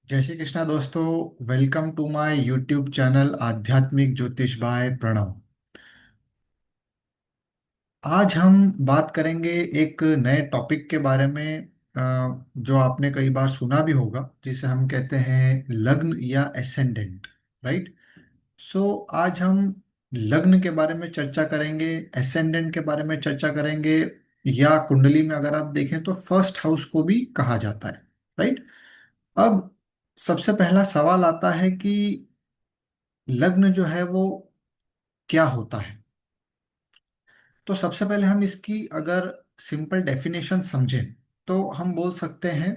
जय श्री कृष्णा दोस्तों। Welcome to my YouTube channel आध्यात्मिक ज्योतिष बाय प्रणव। आज हम बात करेंगे एक नए टॉपिक के बारे में, जो आपने कई बार सुना भी होगा, जिसे हम कहते हैं लग्न या एसेंडेंट। राइट। सो आज हम लग्न के बारे में चर्चा करेंगे, एसेंडेंट के बारे में चर्चा करेंगे, या कुंडली में अगर आप देखें तो फर्स्ट हाउस को भी कहा जाता है। राइट। अब सबसे पहला सवाल आता है कि लग्न जो है वो क्या होता है। तो सबसे पहले हम इसकी अगर सिंपल डेफिनेशन समझें तो हम बोल सकते हैं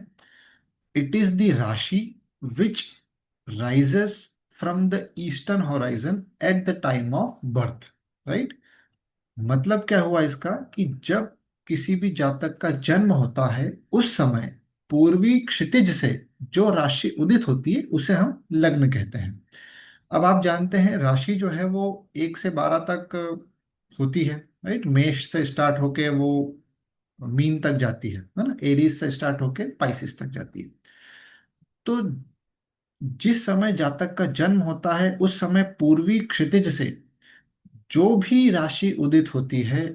it is the rashi which rises from the eastern horizon at the time of birth. Right. मतलब क्या हुआ इसका कि जब किसी भी जातक का जन्म होता है उस समय पूर्वी क्षितिज से जो राशि उदित होती है उसे हम लग्न कहते हैं। अब आप जानते हैं राशि जो है वो 1 से 12 तक होती है। राइट। मेष से स्टार्ट होके वो मीन तक जाती है ना, एरीज से स्टार्ट होके पाइसिस तक जाती है। तो जिस समय जातक का जन्म होता है उस समय पूर्वी क्षितिज से जो भी राशि उदित होती है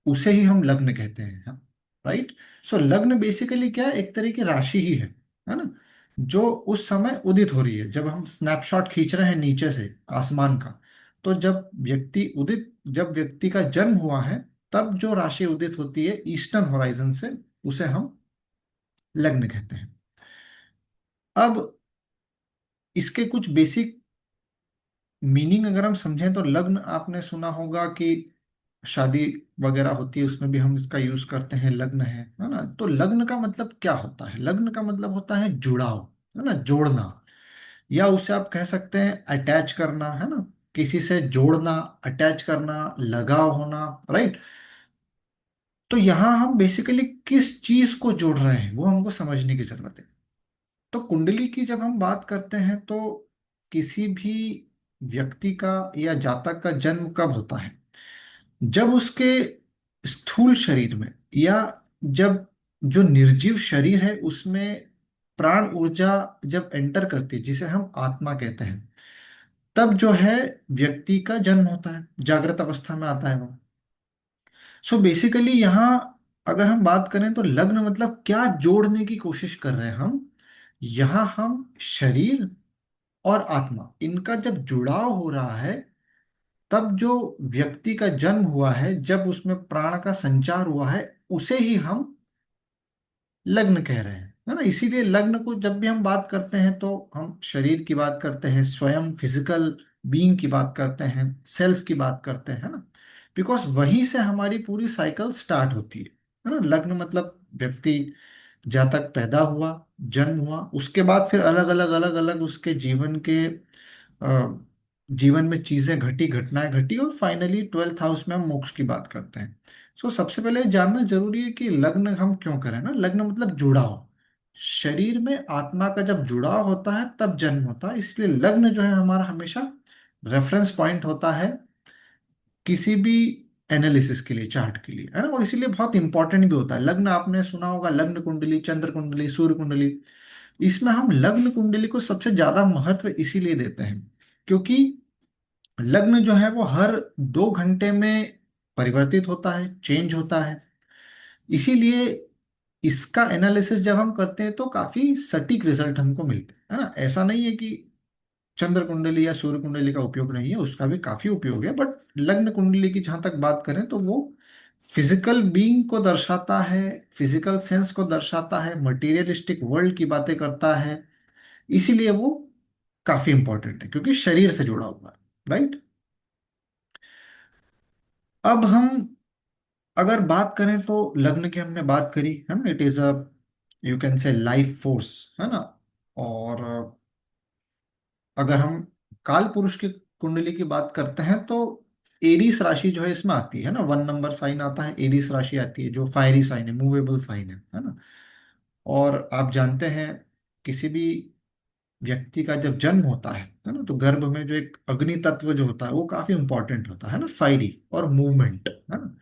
उसे ही हम लग्न कहते हैं। राइट। सो लग्न बेसिकली क्या है, एक तरह की राशि ही है ना, जो उस समय उदित हो रही है। जब हम स्नैपशॉट खींच रहे हैं नीचे से आसमान का, तो जब व्यक्ति का जन्म हुआ है तब जो राशि उदित होती है ईस्टर्न होराइजन से, उसे हम लग्न कहते हैं। अब इसके कुछ बेसिक मीनिंग अगर हम समझें तो लग्न आपने सुना होगा कि शादी वगैरह होती है उसमें भी हम इसका यूज करते हैं, लग्न है ना। तो लग्न का मतलब क्या होता है? लग्न का मतलब होता है जुड़ाव, है ना, जोड़ना। या उसे आप कह सकते हैं अटैच करना, है ना, किसी से जोड़ना, अटैच करना, लगाव होना। राइट। तो यहां हम बेसिकली किस चीज को जोड़ रहे हैं वो हमको समझने की जरूरत है। तो कुंडली की जब हम बात करते हैं तो किसी भी व्यक्ति का या जातक का जन्म कब होता है? जब उसके स्थूल शरीर में, या जब जो निर्जीव शरीर है उसमें प्राण ऊर्जा जब एंटर करती है, जिसे हम आत्मा कहते हैं, तब जो है व्यक्ति का जन्म होता है, जागृत अवस्था में आता है वो। सो बेसिकली यहाँ अगर हम बात करें तो लग्न मतलब क्या जोड़ने की कोशिश कर रहे हैं हम। यहाँ हम शरीर और आत्मा इनका जब जुड़ाव हो रहा है, तब जो व्यक्ति का जन्म हुआ है, जब उसमें प्राण का संचार हुआ है, उसे ही हम लग्न कह रहे हैं, है ना। इसीलिए लग्न को जब भी हम बात करते हैं तो हम शरीर की बात करते हैं, स्वयं फिजिकल बीइंग की बात करते हैं, सेल्फ की बात करते हैं, है ना। बिकॉज वहीं से हमारी पूरी साइकिल स्टार्ट होती है ना। लग्न मतलब व्यक्ति जातक पैदा हुआ, जन्म हुआ, उसके बाद फिर अलग अलग उसके अ, जीवन में चीजें घटी, घटनाएं घटी, और फाइनली 12th हाउस में हम मोक्ष की बात करते हैं। सो सबसे पहले जानना जरूरी है कि लग्न हम क्यों करें ना। लग्न मतलब जुड़ाव। शरीर में आत्मा का जब जुड़ाव होता है तब जन्म होता है, इसलिए लग्न जो है हमारा हमेशा रेफरेंस पॉइंट होता है किसी भी एनालिसिस के लिए, चार्ट के लिए, है ना। और इसीलिए बहुत इंपॉर्टेंट भी होता है लग्न। आपने सुना होगा लग्न कुंडली, चंद्र कुंडली, सूर्य कुंडली। इसमें हम लग्न कुंडली को सबसे ज्यादा महत्व इसीलिए देते हैं क्योंकि लग्न जो है वो हर 2 घंटे में परिवर्तित होता है, चेंज होता है। इसीलिए इसका एनालिसिस जब हम करते हैं तो काफी सटीक रिजल्ट हमको मिलते हैं, है ना। ऐसा नहीं है कि चंद्र कुंडली या सूर्य कुंडली का उपयोग नहीं है, उसका भी काफी उपयोग है, बट लग्न कुंडली की जहां तक बात करें तो वो फिजिकल बीइंग को दर्शाता है, फिजिकल सेंस को दर्शाता है, मटेरियलिस्टिक वर्ल्ड की बातें करता है। इसीलिए वो काफी इंपॉर्टेंट है क्योंकि शरीर से जुड़ा हुआ है। राइट। अब हम अगर बात करें तो लग्न की हमने बात करी है ना, it is a, you can say life force, है ना। और अगर हम काल पुरुष की कुंडली की बात करते हैं तो एरीस राशि जो है इसमें आती है ना, 1 नंबर साइन आता है, एरीस राशि आती है जो फायरी साइन है, मूवेबल साइन है ना। और आप जानते हैं किसी भी व्यक्ति का जब जन्म होता है ना, तो गर्भ में जो एक अग्नि तत्व जो होता है वो काफी इंपॉर्टेंट होता है ना, फायरी और मूवमेंट, है ना।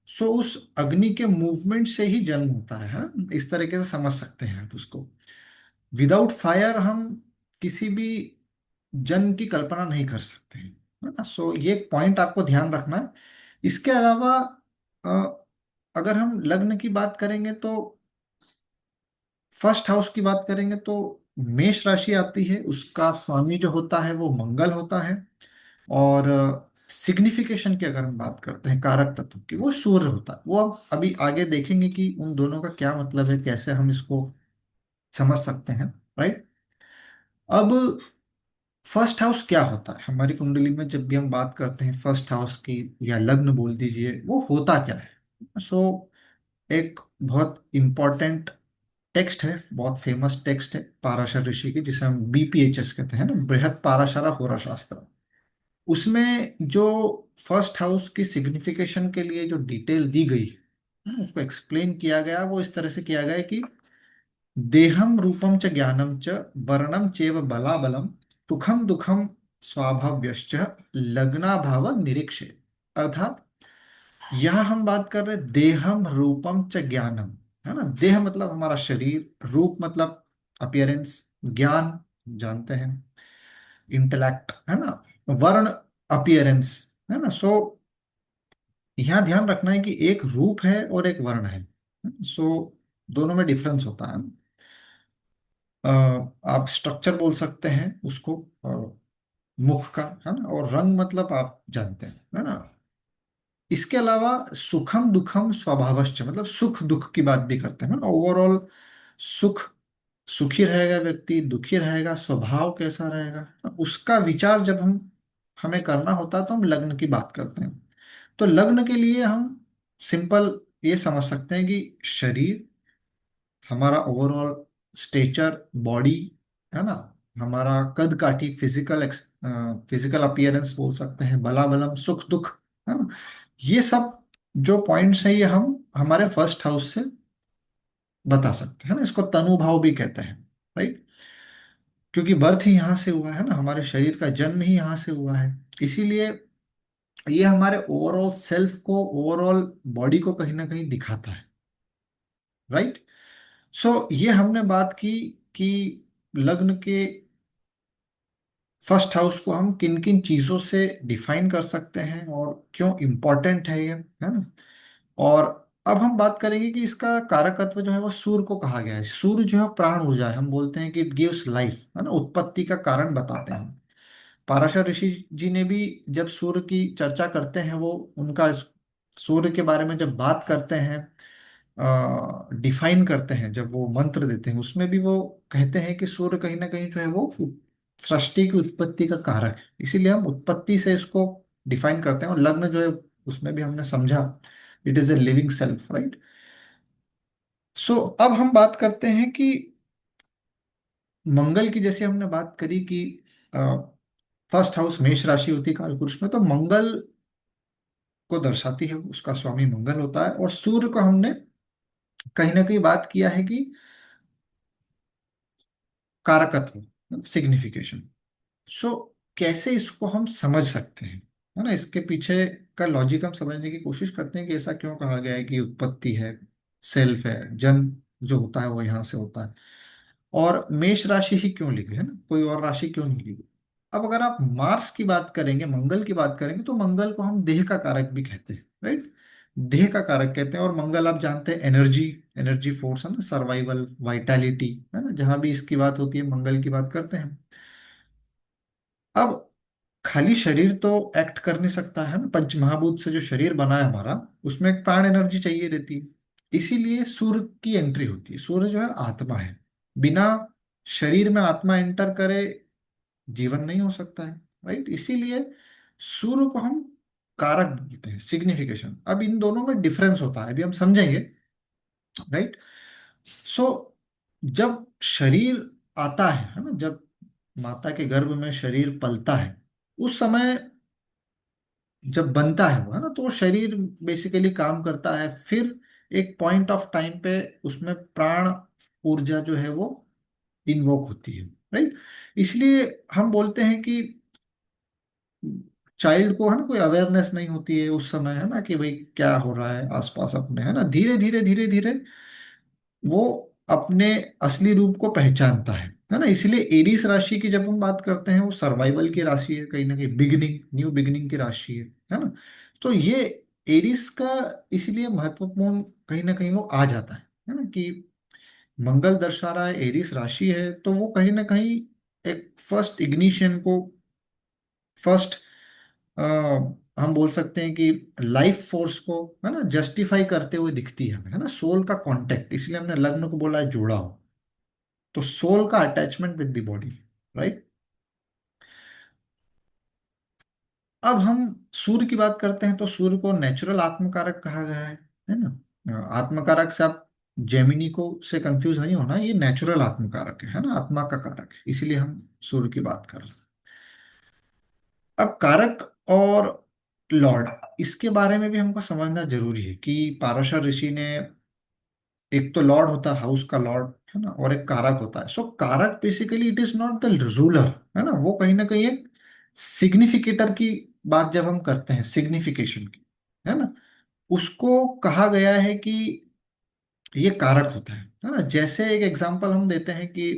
सो उस अग्नि के मूवमेंट से ही जन्म होता है ना? इस तरीके से समझ सकते हैं आप उसको। विदाउट फायर हम किसी भी जन्म की कल्पना नहीं कर सकते हैं, है ना। सो ये एक पॉइंट आपको ध्यान रखना है। इसके अलावा अ, अगर हम लग्न की बात करेंगे तो फर्स्ट हाउस की बात करेंगे तो मेष राशि आती है, उसका स्वामी जो होता है वो मंगल होता है। और सिग्निफिकेशन की अगर हम बात करते हैं कारक तत्व की, वो सूर्य होता है। वो हम अभी आगे देखेंगे कि उन दोनों का क्या मतलब है, कैसे हम इसको समझ सकते हैं, राइट। अब फर्स्ट हाउस क्या होता है हमारी कुंडली में, जब भी हम बात करते हैं फर्स्ट हाउस की या लग्न बोल दीजिए, वो होता क्या है। सो एक बहुत इंपॉर्टेंट टेक्स्ट है, बहुत फेमस टेक्स्ट है पाराशर ऋषि की, जिसे हम बीपीएचएस कहते हैं ना, बृहत पाराशरा होरा शास्त्र। उसमें जो फर्स्ट हाउस की सिग्निफिकेशन के लिए जो डिटेल दी गई है, उसको एक्सप्लेन किया गया, वो इस तरह से किया गया है कि देहम रूपम च ज्ञानम च वर्णम चेव बलाबलम सुखम दुखम स्वाभाव्यश्च लग्नाभाव निरीक्षे। अर्थात यहाँ हम बात कर रहे हैं देहम रूपम च ज्ञानम, है ना। देह मतलब हमारा शरीर, रूप मतलब अपियरेंस, ज्ञान जानते हैं, इंटेलेक्ट, है ना। वर्ण अपियरेंस, है ना। सो यहाँ ध्यान रखना है कि एक रूप है और एक वर्ण है। सो दोनों में डिफरेंस होता है। आप स्ट्रक्चर बोल सकते हैं उसको, मुख का, है ना। और रंग मतलब आप जानते हैं, है ना। इसके अलावा सुखम दुखम स्वभावश्च, मतलब सुख दुख की बात भी करते हैं ना। ओवरऑल सुख, सुखी रहेगा व्यक्ति, दुखी रहेगा, स्वभाव कैसा रहेगा, तो उसका विचार जब हम हमें करना होता है तो हम लग्न की बात करते हैं। तो लग्न के लिए हम सिंपल ये समझ सकते हैं कि शरीर, हमारा ओवरऑल स्टेचर, बॉडी, है ना, हमारा कद काठी, फिजिकल अपीयरेंस बोल सकते हैं, बला बलम, सुख दुख, है ना। ये सब जो पॉइंट्स हैं ये हम हमारे फर्स्ट हाउस से बता सकते हैं ना। इसको तनु भाव भी कहते हैं, राइट। क्योंकि बर्थ ही यहाँ से हुआ है ना, हमारे शरीर का जन्म ही यहाँ से हुआ है। इसीलिए ये हमारे ओवरऑल सेल्फ को, ओवरऑल बॉडी को कहीं ना कहीं दिखाता है, राइट। सो ये हमने बात की कि लग्न के फर्स्ट हाउस को हम किन किन चीजों से डिफाइन कर सकते हैं और क्यों इम्पोर्टेंट है ये, है ना। और अब हम बात करेंगे कि इसका कारकत्व जो है वो सूर्य को कहा गया है। सूर्य जो है प्राण ऊर्जा है, हम बोलते हैं कि इट गिव्स लाइफ, है ना, उत्पत्ति का कारण बताते हैं। पाराशर ऋषि जी ने भी जब सूर्य की चर्चा करते हैं, वो उनका सूर्य के बारे में जब बात करते हैं, डिफाइन करते हैं, जब वो मंत्र देते हैं, उसमें भी वो कहते हैं कि सूर्य कहीं ना कहीं जो है वो सृष्टि की उत्पत्ति का कारक है। इसीलिए हम उत्पत्ति से इसको डिफाइन करते हैं। और लग्न जो है उसमें भी हमने समझा it is a living self, right. So अब हम बात करते हैं कि मंगल की, जैसे हमने बात करी कि फर्स्ट हाउस मेष राशि होती है कालपुरुष में, तो मंगल को दर्शाती है, उसका स्वामी मंगल होता है। और सूर्य को हमने कहीं ना कहीं बात किया है कि कारकत्व, सिग्निफिकेशन। सो कैसे इसको हम समझ सकते हैं, है ना, इसके पीछे का लॉजिक हम समझने की कोशिश करते हैं कि ऐसा क्यों कहा गया है कि उत्पत्ति है, सेल्फ है, जन्म जो होता है वो यहाँ से होता है। और मेष राशि ही क्यों ली गई, है ना, कोई और राशि क्यों नहीं ली गई। अब अगर आप मार्स की बात करेंगे, मंगल की बात करेंगे, तो मंगल को हम देह का कारक भी कहते हैं, राइट। देह का कारक कहते हैं। और मंगल आप जानते हैं एनर्जी, एनर्जी फोर्स, है ना, सर्वाइवल, वाइटैलिटी, है ना, जहां भी इसकी बात होती है मंगल की बात करते हैं। अब खाली शरीर तो एक्ट कर नहीं सकता, है ना। पंच महाभूत से जो शरीर बना है हमारा, उसमें एक प्राण एनर्जी चाहिए रहती है। इसीलिए सूर्य की एंट्री होती है। सूर्य जो है आत्मा है, बिना शरीर में आत्मा एंटर करे जीवन नहीं हो सकता है, राइट। इसीलिए सूर्य को हम कारक बोलते हैं, सिग्निफिकेशन। अब इन दोनों में डिफरेंस होता है, अभी हम समझेंगे, राइट। सो जब शरीर आता है ना, जब माता के गर्भ में शरीर पलता है, उस समय जब बनता है वो, है ना, तो वो शरीर बेसिकली काम करता है। फिर एक पॉइंट ऑफ टाइम पे उसमें प्राण ऊर्जा जो है वो इन्वोक होती है, राइट। इसलिए हम बोलते हैं कि चाइल्ड को, है ना, कोई अवेयरनेस नहीं होती है उस समय, है ना, कि भाई क्या हो रहा है आसपास अपने, है ना। धीरे धीरे धीरे धीरे वो अपने असली रूप को पहचानता है ना। इसलिए एरीस राशि की जब हम बात करते हैं, वो सर्वाइवल की राशि है, कहीं ना कहीं बिगिनिंग, न्यू बिगिनिंग की राशि है ना। तो ये एरीस का इसलिए महत्वपूर्ण कहीं ना कहीं वो आ जाता है ना, कि मंगल दर्शा रहा है, एरीस राशि है, तो वो कहीं ना कहीं एक फर्स्ट इग्निशन को, फर्स्ट हम बोल सकते हैं कि लाइफ फोर्स को, है ना, जस्टिफाई करते हुए दिखती है हमें, है ना। सोल का कांटेक्ट, इसलिए हमने लग्न को बोला है जोड़ा हो, तो सोल का attachment with the body, right. अब हम सूर्य की बात करते हैं, तो सूर्य को नेचुरल आत्मकारक कहा गया है ना। आत्मकारक से आप जेमिनी को से कंफ्यूज नहीं होना, ये नेचुरल आत्मकारक है ना, आत्मा का कारक है, इसीलिए हम सूर्य की बात कर रहे हैं। अब कारक और लॉर्ड, इसके बारे में भी हमको समझना जरूरी है कि पाराशर ऋषि ने, एक तो लॉर्ड होता है, हाउस का लॉर्ड, है ना, और एक कारक होता है। सो कारक basically it is not the ruler, है ना, वो कहीं ना कहीं एक सिग्निफिकेटर की बात जब हम करते हैं, सिग्निफिकेशन की, है ना, उसको कहा गया है कि ये कारक होता है ना। जैसे एक एग्जांपल हम देते हैं कि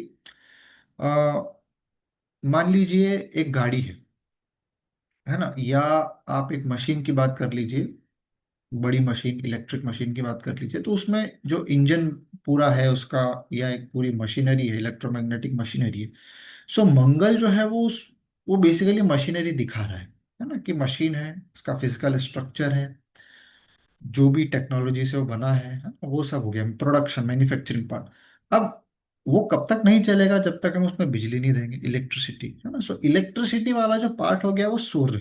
अ, मान लीजिए एक गाड़ी है ना, या आप एक मशीन की बात कर लीजिए, बड़ी मशीन, इलेक्ट्रिक मशीन की बात कर लीजिए, तो उसमें जो इंजन पूरा है उसका, या एक पूरी मशीनरी है, इलेक्ट्रोमैग्नेटिक मशीनरी है। सो मंगल जो है वो बेसिकली मशीनरी दिखा रहा है ना, कि मशीन है, उसका फिजिकल स्ट्रक्चर है, जो भी टेक्नोलॉजी से वो बना है ना, वो सब हो गया प्रोडक्शन, मैन्युफैक्चरिंग पार्ट। अब वो कब तक नहीं चलेगा, जब तक हम उसमें बिजली नहीं देंगे, इलेक्ट्रिसिटी, है ना। सो इलेक्ट्रिसिटी वाला जो पार्ट हो गया वो सूर्य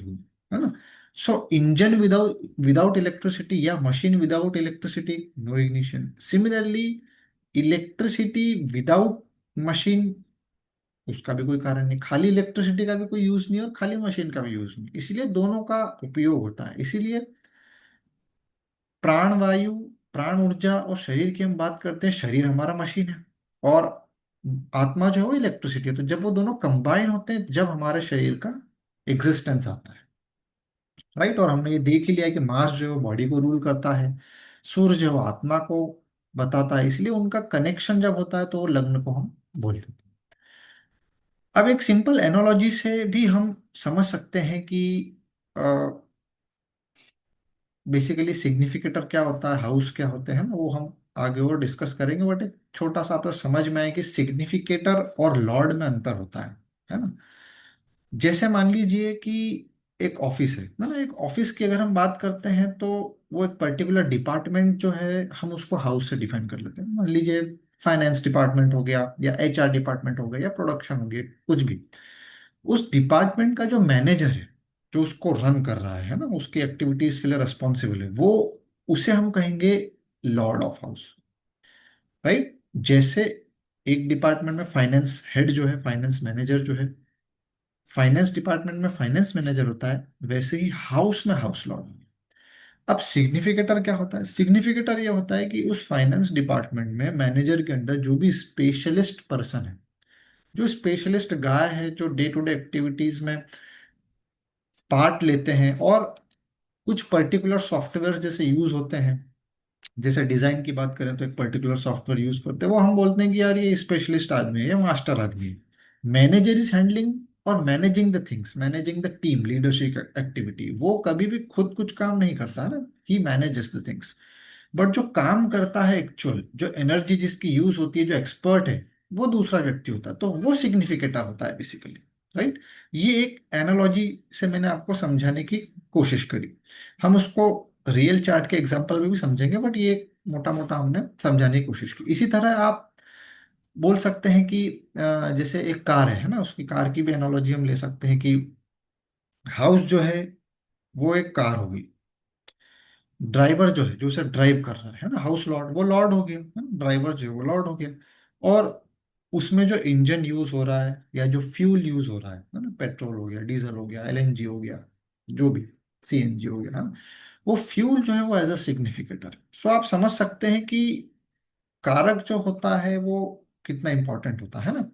है ना। So engine without without electricity, या machine without electricity, no ignition. Similarly electricity without machine, उसका भी कोई कारण नहीं, खाली इलेक्ट्रिसिटी का भी कोई यूज नहीं और खाली मशीन का भी यूज नहीं, इसीलिए दोनों का उपयोग होता है। इसीलिए प्राण वायु, प्राण ऊर्जा और शरीर की हम बात करते हैं, शरीर हमारा मशीन है, और आत्मा जो है वो इलेक्ट्रिसिटी है। तो जब वो दोनों कंबाइन होते हैं, जब हमारे शरीर का एग्जिस्टेंस आता है, राइट। और हमने ये देख ही लिया कि मार्स जो है बॉडी को रूल करता है, सूर्य जो है वो आत्मा को बताता है, इसलिए उनका कनेक्शन जब होता है तो वो लग्न को हम बोलते हैं। अब एक सिंपल एनोलॉजी से भी हम समझ सकते हैं कि बेसिकली सिग्निफिकेटर क्या होता है, हाउस क्या होते हैं ना, वो हम आगे और डिस्कस करेंगे। बट एक छोटा सा आपको समझ में आए कि सिग्निफिकेटर और लॉर्ड में अंतर होता है ना। जैसे मान लीजिए कि एक ऑफिस है ना, एक ऑफिस की अगर हम बात करते हैं, तो वो एक पर्टिकुलर डिपार्टमेंट जो है, हम उसको हाउस से डिफाइन कर लेते हैं। मान लीजिए फाइनेंस डिपार्टमेंट हो गया, या एचआर डिपार्टमेंट हो गया, या प्रोडक्शन हो गया, कुछ भी। उस डिपार्टमेंट का जो मैनेजर है, जो उसको रन कर रहा है ना, उसकी एक्टिविटीज के लिए रेस्पॉन्सिबल है, वो, उसे हम कहेंगे लॉर्ड ऑफ हाउस, राइट। जैसे एक डिपार्टमेंट में फाइनेंस हेड जो है, फाइनेंस मैनेजर जो है, फाइनेंस डिपार्टमेंट में फाइनेंस मैनेजर होता है, वैसे ही हाउस में हाउस लॉर्ड। अब सिग्निफिकेटर क्या होता है? सिग्निफिकेटर ये होता है कि उस फाइनेंस डिपार्टमेंट में मैनेजर के अंडर जो भी स्पेशलिस्ट पर्सन है, जो स्पेशलिस्ट गाय है, जो डे टू डे एक्टिविटीज में पार्ट लेते हैं, और कुछ पर्टिकुलर सॉफ्टवेयर जैसे यूज होते हैं, जैसे डिजाइन की बात करें तो एक पर्टिकुलर सॉफ्टवेयर यूज करते हैं, वो हम बोलते हैं कि यार ये स्पेशलिस्ट आदमी है, ये मास्टर आदमी है। मैनेजर इज हैंडलिंग और managing the things, managing the team, leadership activity. वो कभी भी खुद कुछ काम नहीं करता है ना, he manages the things. But जो काम करता है एक्चुअल, जो एनर्जी जिसकी यूज होती है, जो एक्सपर्ट है, वो दूसरा व्यक्ति होता है, तो वो सिग्निफिकेटर होता है बेसिकली, राइट। ये एक एनालॉजी से मैंने आपको समझाने की कोशिश करी। हम उसको रियल चार्ट के एग्जांपल में भी समझेंगे, बट ये मोटा मोटा हमने समझाने की कोशिश की। इसी तरह आप बोल सकते हैं कि जैसे एक कार है ना, उसकी कार की भी एनालॉजी हम ले सकते हैं कि हाउस जो है वो एक कार होगी, ड्राइवर जो है, जो उसे ड्राइव कर रहा है ना, हाउस लॉर्ड, वो लॉर्ड हो गया है ना, ड्राइवर जो है वो लॉर्ड हो गया। और उसमें जो इंजन यूज हो रहा है, या जो फ्यूल यूज हो रहा है ना, पेट्रोल हो गया, डीजल हो गया, एलएनजी हो गया, जो भी, सीएनजी हो गया, है ना, वो फ्यूल जो है वो एज अ सिग्निफिकेटर है। सो आप समझ सकते हैं कि कारक जो होता है वो कितना इंपॉर्टेंट होता है ना।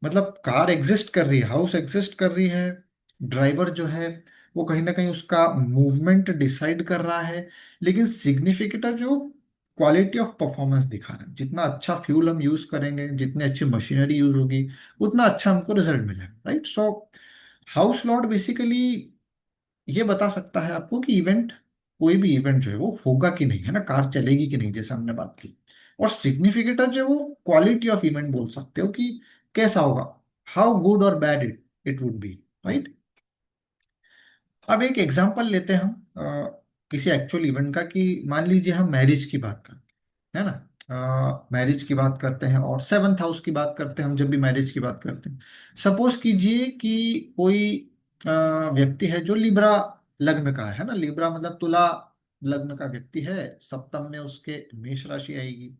मतलब कार एग्जिस्ट कर रही है, हाउस एग्जिस्ट कर रही है, ड्राइवर जो है वो कहीं ना कहीं उसका मूवमेंट डिसाइड कर रहा है, लेकिन सिग्निफिकेटर जो क्वालिटी ऑफ परफॉर्मेंस दिखा रहा है। जितना अच्छा फ्यूल हम यूज करेंगे, जितनी अच्छी मशीनरी यूज होगी, उतना अच्छा हमको रिजल्ट मिलेगा, राइट। सो हाउस लॉर्ड बेसिकली ये बता सकता है आपको कि इवेंट, कोई भी इवेंट जो है वो होगा कि नहीं, है ना, कार चलेगी कि नहीं, जैसे हमने बात की। और सिग्निफिकेटर जो है वो क्वालिटी ऑफ इवेंट बोल सकते हो कि कैसा होगा, हाउ गुड और bad it it would be, right. अब एक एग्जांपल लेते हैं हम किसी एक्चुअल इवेंट का, कि मान लीजिए हम मैरिज की बात करते हैं, है ना, मैरिज की बात करते हैं और सेवन्थ हाउस की बात करते हैं हम जब भी मैरिज की बात करते हैं। सपोज कीजिए कि कोई व्यक्ति है जो लिब्रा लग्न का है ना, लिब्रा मतलब तुला लग्न का व्यक्ति है, सप्तम में उसके मेष राशि आएगी।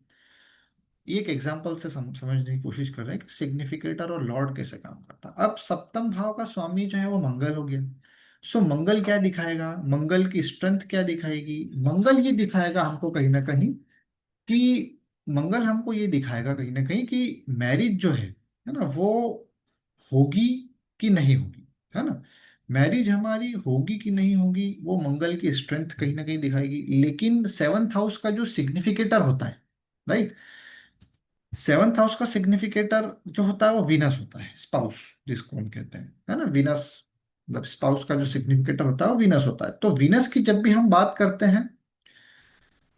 ये एक एग्जाम्पल से समझने की कोशिश कर रहे हैं कि सिग्निफिकेटर और लॉर्ड कैसे काम करता है। अब सप्तम भाव का स्वामी जो है वो मंगल हो गया। सो मंगल क्या दिखाएगा, मंगल की स्ट्रेंथ क्या दिखाएगी, मंगल ये दिखाएगा हमको कहीं ना कहीं कि, मंगल हमको ये दिखाएगा कहीं ना कहीं कि मैरिज जो है ना, वो होगी कि नहीं होगी, है ना। मैरिज हमारी होगी कि नहीं होगी वो मंगल की स्ट्रेंथ कहीं ना कहीं दिखाएगी। लेकिन सेवन्थ हाउस का जो सिग्निफिकेटर होता है, राइट, सेवन्थ हाउस का सिग्निफिकेटर जो होता है वो वीनस होता है, स्पाउस जिसको हम कहते हैं, है ना, वीनस। मतलब स्पाउस का जो सिग्निफिकेटर होता है वो वीनस होता है। तो वीनस की जब भी हम बात करते हैं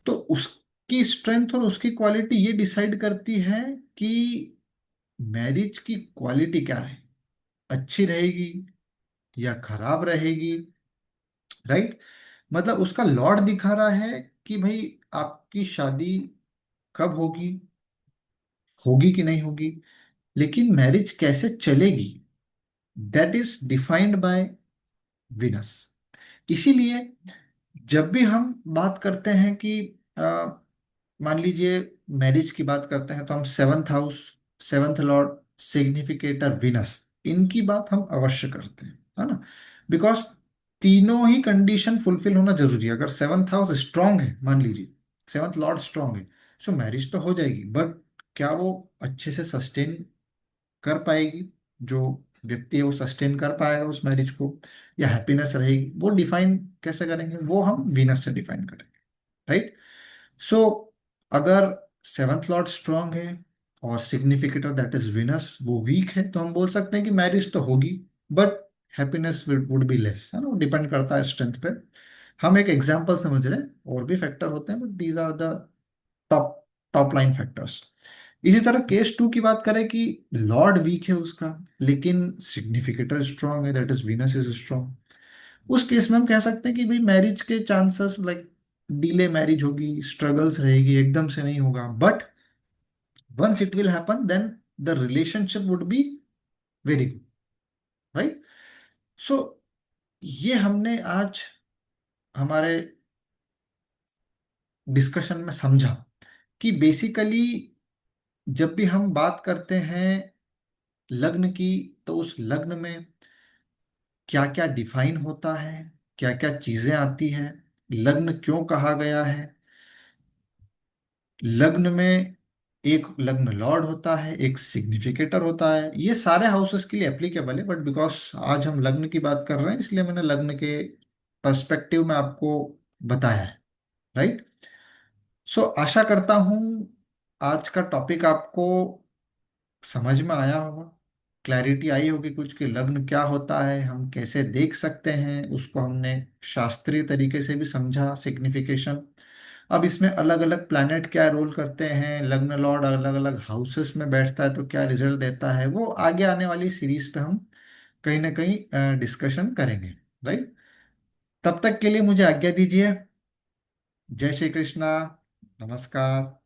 तो उसकी स्ट्रेंथ और उसकी क्वालिटी ये डिसाइड करती है कि मैरिज की क्वालिटी क्या है, अच्छी रहेगी या खराब रहेगी, राइट। मतलब उसका लॉर्ड दिखा रहा है कि भाई आपकी शादी कब होगी, होगी कि नहीं होगी। लेकिन मैरिज कैसे चलेगी, that is defined by Venus. इसीलिए जब भी हम बात करते हैं कि मान लीजिए मैरिज की बात करते हैं तो हम seventh house, seventh Lord, significator Venus, इनकी बात हम अवश्य करते हैं, है ना। बिकॉज तीनों ही कंडीशन फुलफिल होना जरूरी है। अगर सेवन्थ हाउस स्ट्रांग है, मान लीजिए सेवन्थ लॉर्ड स्ट्रांग है, सो मैरिज तो हो जाएगी, बट क्या वो अच्छे से सस्टेन कर पाएगी, जो व्यक्ति है वो सस्टेन कर पाएगा उस मैरिज को, या हैप्पीनेस रहेगी, वो डिफाइन कैसे करेंगे, वो हम वीनस से डिफाइन करेंगे, राइट। सो अगर सेवंथ लॉर्ड स्ट्रांग है और सिग्निफिकेटर दैट इज विनस वो वीक है, तो हम बोल सकते हैं कि मैरिज तो होगी but happiness would be less, है ना, वो डिपेंड करता है स्ट्रेंथ पे। हम एक एग्जांपल समझ रहे हैं, और भी फैक्टर होते हैं but these are the top top line factors. इसी तरह केस टू की बात करें कि लॉर्ड वीक है उसका, लेकिन सिग्निफिकेटर स्ट्रांग है, that is Venus is strong. उस केस में हम कह सकते हैं कि भाई मैरिज के चांसेस लाइक डिले मैरिज होगी, स्ट्रगल्स रहेगी, एकदम से नहीं होगा, but once it will happen then the relationship would be very good, right. So ये हमने आज हमारे डिस्कशन में समझा कि बेसिकली जब भी हम बात करते हैं लग्न की, तो उस लग्न में क्या क्या डिफाइन होता है, क्या क्या चीजें आती हैं, लग्न क्यों कहा गया है, लग्न में एक लग्न लॉर्ड होता है, एक सिग्निफिकेटर होता है, ये सारे हाउसेस के लिए एप्लीकेबल है, बट बिकॉज आज हम लग्न की बात कर रहे हैं इसलिए मैंने लग्न के पर्सपेक्टिव में आपको बताया है, राइट। सो आशा करता हूं आज का टॉपिक आपको समझ में आया होगा, क्लैरिटी आई होगी कुछ कि लग्न क्या होता है, हम कैसे देख सकते हैं उसको, हमने शास्त्रीय तरीके से भी समझा सिग्निफिकेशन। अब इसमें अलग अलग प्लैनेट क्या रोल करते हैं, लग्न लॉर्ड अलग अलग हाउसेस में बैठता है तो क्या रिजल्ट देता है, वो आगे आने वाली सीरीज पे हम कहीं ना कहीं डिस्कशन करेंगे, राइट। तब तक के लिए मुझे आज्ञा दीजिए। जय श्री कृष्णा। नमस्कार।